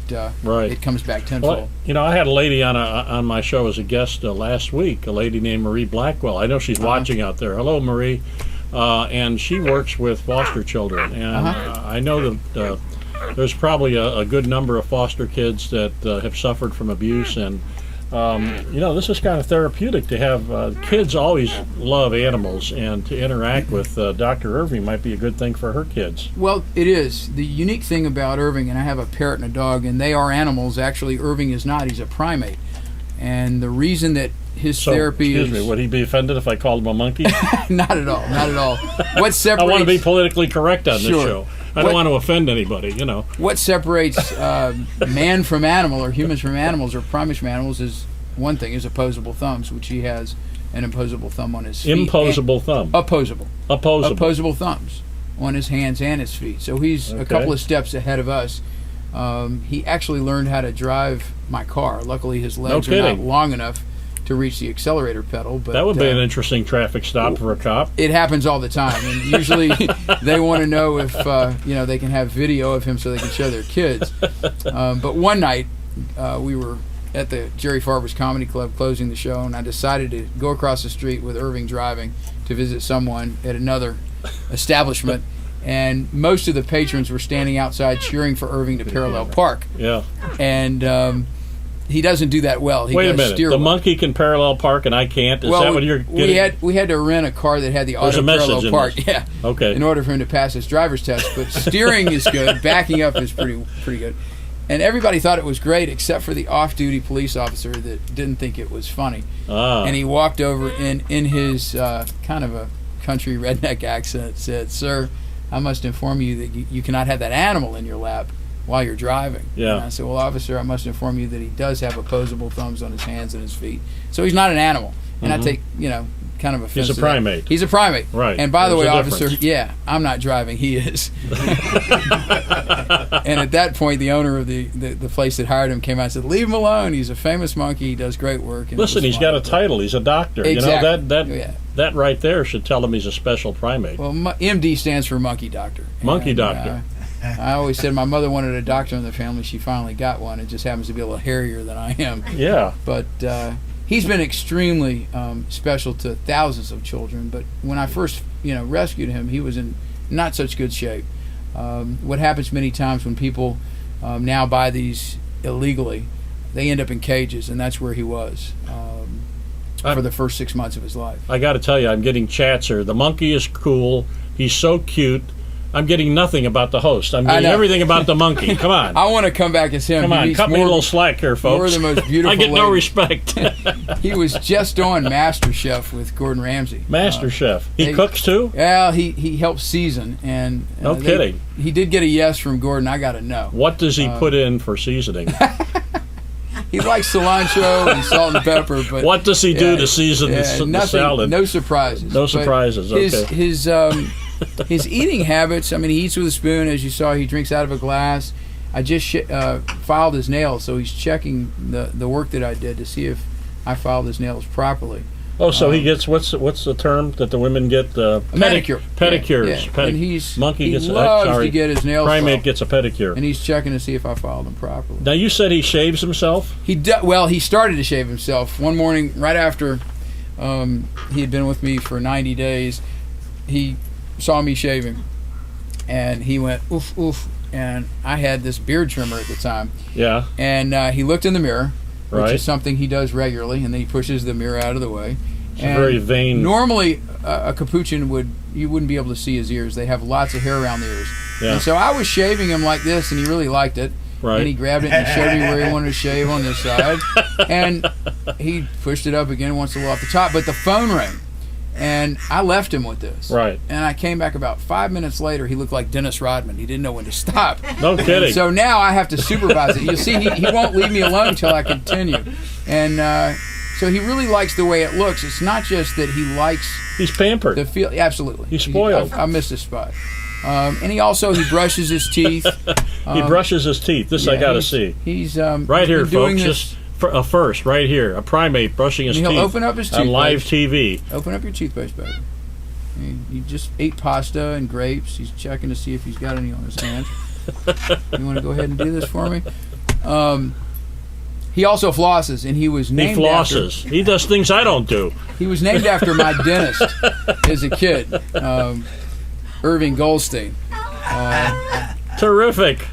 it comes back tenfold. Well, I had a lady on my show as a guest last week, a lady named Marie Blackwell. I know she's watching out there. Hello, Marie. And she works with foster children. And I know that there's probably a good number of foster kids that have suffered from abuse, and this is kind of therapeutic to have kids always love animals, and to interact with Dr. Irving might be a good thing for her kids. Well, it is. The unique thing about Irving, and I have a parrot and a dog, and they are animals. Actually, Irving is not. He's a primate. And the reason that his therapy excuse me, would he be offended if I called him a monkey? Not at all. Not at all. What separates... I want to be politically correct on this show. I don't want to offend anybody, What separates man from animal, or humans from animals, or primates from animals is one thing, is opposable thumbs, which he has an opposable thumb on his feet. Imposable thumb. Opposable. Opposable thumbs on his hands and his feet. So he's a couple of steps ahead of us. He actually learned how to drive my car. Luckily, his legs are not long enough to reach the accelerator pedal. But that would be an interesting traffic stop for a cop. It happens all the time, and usually they want to know if they can have video of him so they can show their kids. But one night we were at the Jerry Farber's Comedy Club closing the show, and I decided to go across the street with Irving driving to visit someone at another establishment. And most of the patrons were standing outside cheering for Irving to parallel park. Yeah. And he doesn't do that well. Wait a minute. The monkey can parallel park and I can't? Is that what you're getting? We had to rent a car that had the auto parallel park. Yeah. Okay. In order for him to pass his driver's test. But steering is good. Backing up is pretty good. And everybody thought it was great except for the off-duty police officer that didn't think it was funny. And he walked over in his kind of a country redneck accent, said, "Sir, I must inform you that you cannot have that animal in your lap while you're driving." Yeah. And I said, "Well, officer, I must inform you that he does have opposable thumbs on his hands and his feet. So he's not an animal." And I take, kind of offense. He's a primate. He's a primate. Right. And by the way, There's a officer, difference. I'm not driving. He is. And at that point, the owner of the place that hired him came out and said, "Leave him alone. He's a famous monkey. He does great work." And listen, he's got a title. He's a doctor. Exactly. That right there should tell him he's a special primate. Well, MD stands for monkey doctor. Monkey doctor. I always said my mother wanted a doctor in the family. She finally got one. It just happens to be a little hairier than I am. Yeah. But he's been extremely special to thousands of children. But when I first, rescued him, he was in not such good shape. What happens many times when people now buy these illegally, they end up in cages, and that's where he was for the first 6 months of his life. I got to tell you, I'm getting chats here. The monkey is cool. He's so cute. I'm getting nothing about the host. I'm getting everything about the monkey. Come on. I want to come back as him. Come on, cut me a little slack here, folks. More the most beautiful I get no lady. respect. He was just on MasterChef with Gordon Ramsay. MasterChef. He cooks too? Yeah, he helps season. And no kidding. He did get a yes from Gordon. I got a no. What does he put in for seasoning? He likes cilantro and salt and pepper, but what does he do to season the salad? No surprises. No surprises. Okay. His eating habits. I mean, he eats with a spoon, as you saw. He drinks out of a glass. I just filed his nails, so he's checking the work that I did to see if I filed his nails properly. Oh, so he gets what's the term that the women get? A manicure. Pedicures. Yeah. And he loves to get his nails Primate filed. gets a pedicure. And he's checking to see if I filed them properly. Now, you said he shaves himself? Well, he started to shave himself. One morning, right after he had been with me for 90 days, he saw me shaving. And he went, oof, oof. And I had this beard trimmer at the time. Yeah. And he looked in the mirror, which Right. is something he does regularly, and then he pushes the mirror out of the way. It's a very vain. Normally, a capuchin you wouldn't be able to see his ears. They have lots of hair around the ears. Yeah. And so I was shaving him like this, and he really liked it. Right. And he grabbed it and he showed me where he wanted to shave on this side. And he pushed it up again once in a while off the top. But the phone rang. And I left him with this. Right. And I came back about 5 minutes later. He looked like Dennis Rodman. He didn't know when to stop. No kidding. So now I have to supervise it. You'll see he won't leave me alone until I continue. And so he really likes the way it looks. It's not just that he likes... He's pampered. The feel. Absolutely. He's spoiled. I missed his spot. And he brushes his teeth. He brushes his teeth. This I got to see. He's right here, doing folks. this. Just first, right here, a primate brushing his teeth. He'll open up his on live toothpaste. TV. Open up your toothpaste, baby. He just ate pasta and grapes. He's checking to see if he's got any on his hands. You want to go ahead and do this for me? He also flosses, and he was named He flosses. He does things I don't do. He was named after my dentist as a kid, Irving Goldstein. Terrific.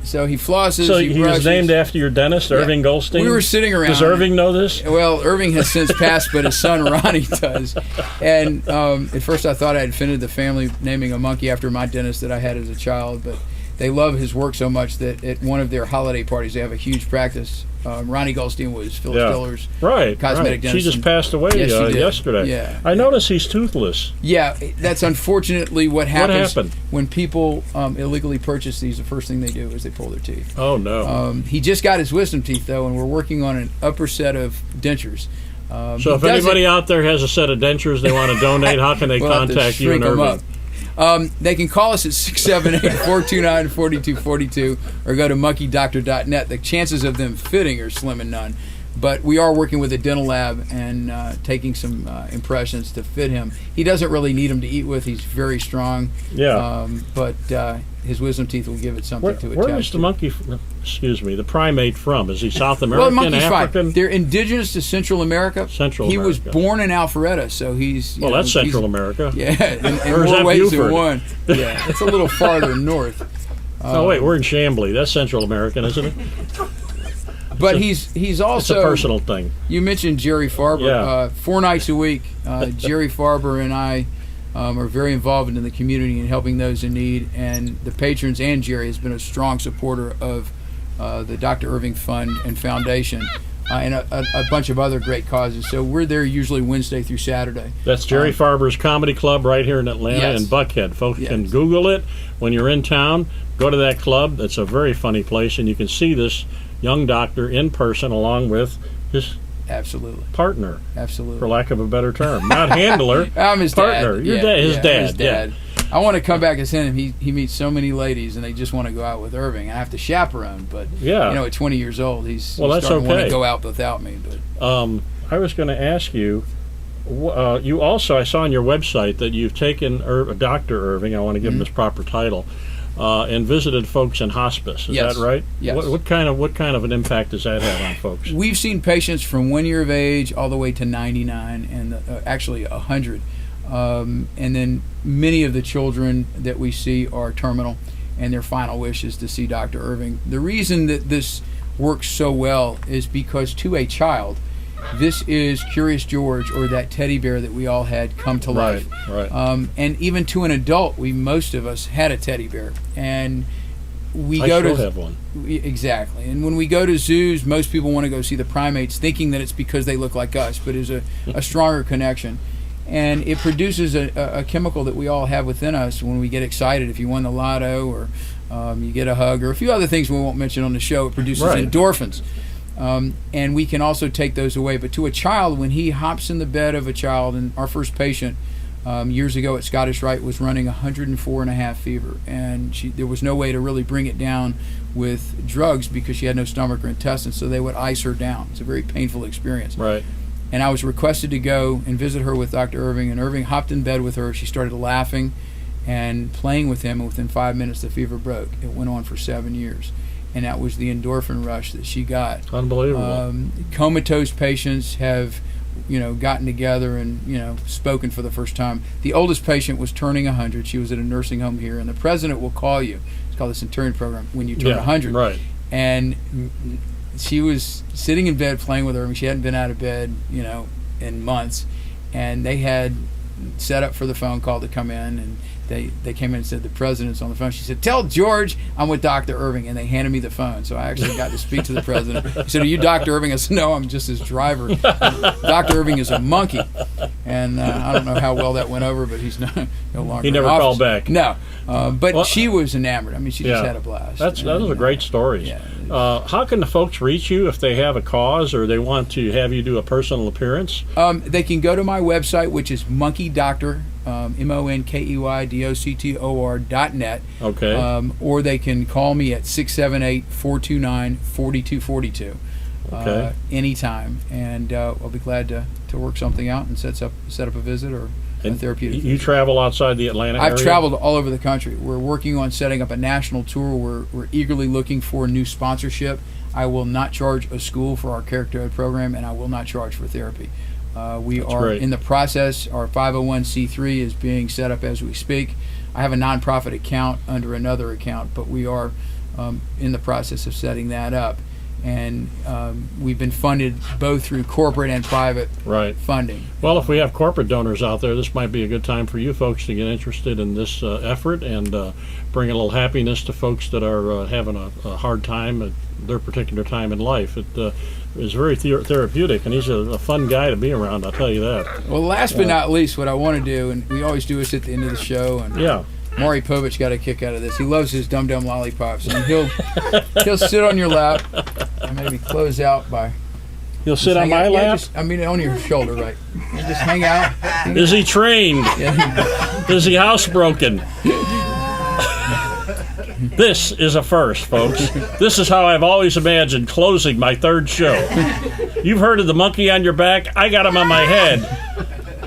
So he flosses. So he he brushes. was named after your dentist, Irving Goldstein? We were sitting around. Does Irving know this? Well, Irving has since passed, but his son Ronnie does. And at first I thought I had offended the family naming a monkey after my dentist that I had as a child, but they love his work so much that at one of their holiday parties they have a huge practice. Ronnie Goldstein was Phil Stiller's cosmetic dentist. She just passed away Yes, she did. yesterday. Yeah. I noticed he's toothless. Yeah, that's unfortunately what happens happened? when people illegally purchase these. The first thing they do is they pull their teeth. Oh, no. He just got his wisdom teeth, though, and we're working on an upper set of dentures. So if anybody out there has a set of dentures they want to donate, how can they We'll have to contact you and shrink 'em Irving? up. They can call us at 678-429-4242 or go to monkeydoctor.net. The chances of them fitting are slim and none. But we are working with a dental lab and taking some impressions to fit him. He doesn't really need them to eat with. He's very strong. Yeah. But his wisdom teeth will give it something to attach Where is the to. monkey, the primate from? Is he South Well, American, monkeys African? They're indigenous to Central America. He was born in Alpharetta, so he's... Well, that's Central America. Yeah, in Or is more that ways Buford? than one. Yeah, it's a little farther north. Oh, wait, we're in Chambly. That's Central American, isn't it? But he's also... It's a personal thing. You mentioned Jerry Farber. Yeah. 4 nights a week, Jerry Farber and I are very involved in the community and helping those in need. And the patrons and Jerry has been a strong supporter of the Dr. Irving Fund and Foundation and a bunch of other great causes. So we're there usually Wednesday through Saturday. That's Jerry Farber's Comedy Club right here in Atlanta and Buckhead. Folks can Google it when you're in town. Go to that club. It's a very funny place, and you can see this young doctor in person along with his partner. Absolutely. For lack of a better term. Not handler. I'm his partner. dad. Your Yeah, dad. His yeah, dad. his dad. I want to come back as him. He meets so many ladies, and they just want to go out with Irving. I have to chaperone, but at 20 years old, he's that's starting to want okay. to go out without me. But I was going to ask you. You also, I saw on your website that you've taken Dr. Irving. I want to give him his proper title. And visited folks in hospice. Is that right? Yes. What kind of an impact does that have on folks? We've seen patients from 1 year of age all the way to 99, and actually 100. And then many of the children that we see are terminal, and their final wish is to see Dr. Irving. The reason that this works so well is because to a child, this is Curious George, or that teddy bear that we all had come to life. Right. And even to an adult, most of us had a teddy bear, and we I go still to have one. Exactly. And when we go to zoos, most people want to go see the primates, thinking that it's because they look like us, but it's a stronger connection. And it produces a chemical that we all have within us when we get excited. If you won the lotto, or you get a hug, or a few other things we won't mention on the show, it produces endorphins. And we can also take those away. But to a child, when he hops in the bed of a child, and our first patient years ago at Scottish Rite was running 104.5 fever, and there was no way to really bring it down with drugs because she had no stomach or intestines, so they would ice her down. It's a very painful experience. Right. And I was requested to go and visit her with Dr. Irving, and Irving hopped in bed with her. She started laughing and playing with him, and within 5 minutes the fever broke. It went on for 7 years, and that was the endorphin rush that she got. Unbelievable. Comatose patients have, gotten together and, spoken for the first time. The oldest patient was turning 100. She was at a nursing home here, and the president will call you. It's called the Centurion Program when you turn 100. Right. And she was sitting in bed playing with her. I mean, she hadn't been out of bed, in months, and they had set up for the phone call to come in, and they came in and said, the president's on the phone. She said, tell George I'm with Dr. Irving, and they handed me the phone. So I actually got to speak to the president. He said, are you Dr. Irving? I said, no, I'm just his driver. Dr. Irving is a monkey. And I don't know how well that went over, but he's no longer He never called back. No. But she was enamored. I mean, she just had a blast. That was a great story. Yeah. How can the folks reach you if they have a cause or they want to have you do a personal appearance? They can go to my website, which is monkeydoctor, monkeydoctor.net. Okay. Or they can call me at 678-429-4242. Okay. Anytime, and I'll be glad to work something out and set up a visit or a therapeutic visit. You travel outside the Atlanta area? I've traveled all over the country. We're working on setting up a national tour. We're eagerly looking for new sponsorship. I will not charge a school for our character ed program, and I will not charge for therapy. We That's are great. in the process. Our 501c3 is being set up as we speak. I have a nonprofit account under another account, but we are in the process of setting that up. And we've been funded both through corporate and private funding. Well, if we have corporate donors out there, this might be a good time for you folks to get interested in this effort and bring a little happiness to folks that are having a hard time at their particular time in life. It is very therapeutic, and he's a fun guy to be around, I'll tell you that. Well, last but not least, what I want to do, and we always do this at the end of the show, and Maury Povich got a kick out of this. He loves his Dum Dum lollipops, and he'll sit on your lap and maybe close out by. He'll sit on my lap? On your shoulder, right? You just hang out. Is he trained? Is he housebroken? This is a first, folks. This is how I've always imagined closing my third show. You've heard of the monkey on your back? I got him on my head.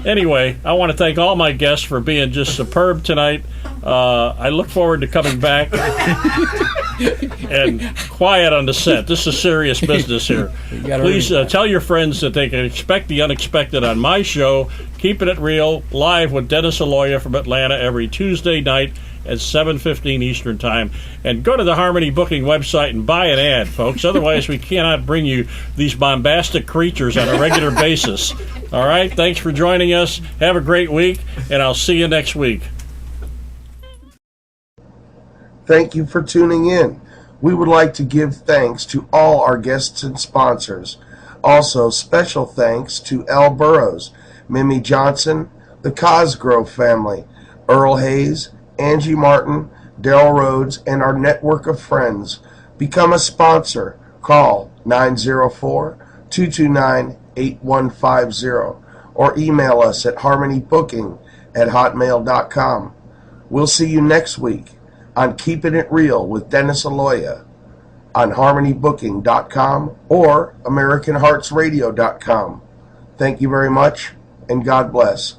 Anyway, I want to thank all my guests for being just superb tonight. I look forward to coming back. And quiet on the set. This is serious business here. Please tell your friends that they can expect the unexpected on my show, Keeping It Real, live with Dennis Aloia from Atlanta every Tuesday night at 7:15 Eastern Time. And go to the Harmony Booking website and buy an ad, folks. Otherwise, we cannot bring you these bombastic creatures on a regular basis. All right? Thanks for joining us. Have a great week, and I'll see you next week. Thank you for tuning in. We would like to give thanks to all our guests and sponsors. Also, special thanks to L. Burrows, Mimi Johnson, the Cosgrove family, Earl Hayes, Angie Martin, Daryl Rhodes, and our network of friends. Become a sponsor. Call 904-229-8150 or email us at harmonybooking@hotmail.com. We'll see you next week on Keeping It Real with Dennis Aloia on harmonybooking.com or AmericanHeartsRadio.com. Thank you very much, and God bless.